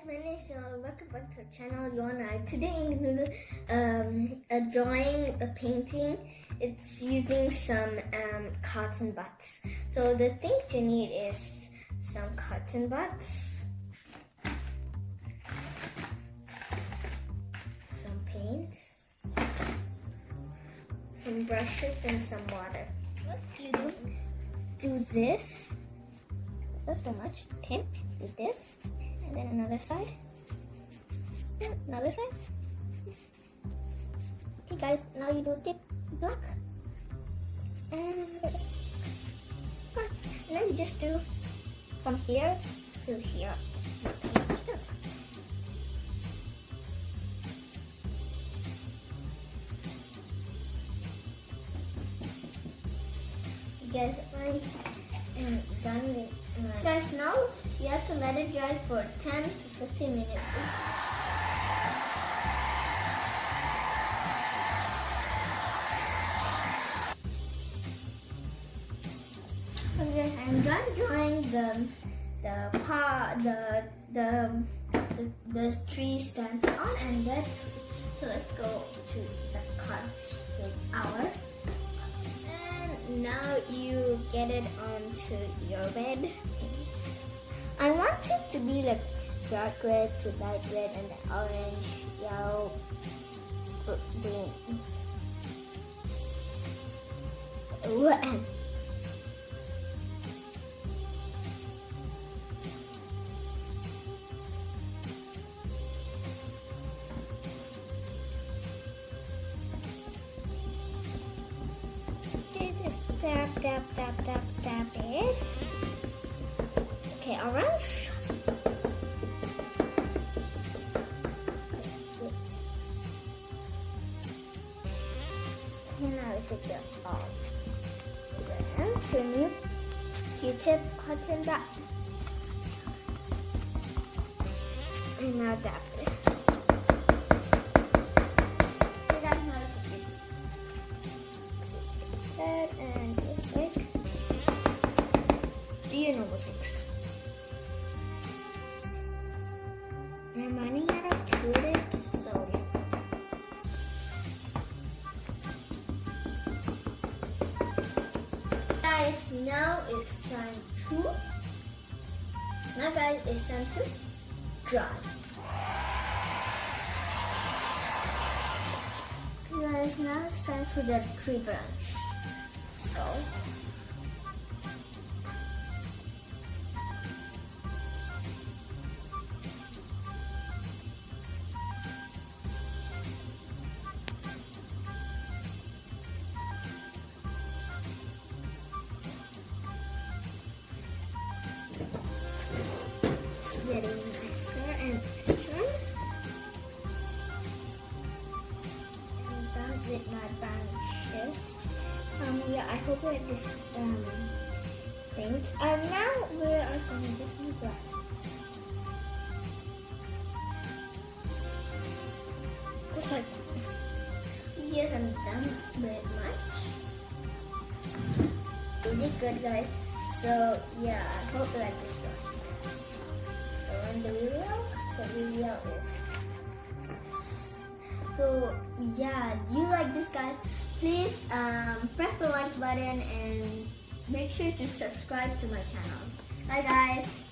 my name is Yoana. Welcome back to our channel, Yoana. Today I'm going to do a drawing, a painting. It's using some cotton buds. So the things you need is some cotton buds, some paint, some brushes, and some water. What you do this. That's too much. Okay, do this. And then another side. And another side. Okay guys, now you do tip black. And now you just do from here to here. You guys, I am done with mine. Guys, now you have to let it dry for 10 to 15 minutes. Okay, I'm done drawing the tree stands on and that tree. So let's go to the car with our. And now you get it onto your red paint. I want it to be like dark red to light red and then orange, yellow, green. And just tap, tap, tap, tap, tap it. Okay, orange. And now we take it off. Then remove Q-tip, cotton back. And now tap it. So that's how it's done. That and just like do your normal things. I'm running out of tulips, so guys, now it's time to dry. Okay guys, now it's time for the tree branch. Let's go. Getting extra and extra. I'm done with my branches. Yeah, I hope you like this things. And now we are going to do some grasses. Just like yes, I'm done with much. Really good, guys. So yeah, I hope you like this one. And the video is so yeah, do you like this, guys? Please press the like button and make sure to subscribe to my channel. Bye guys.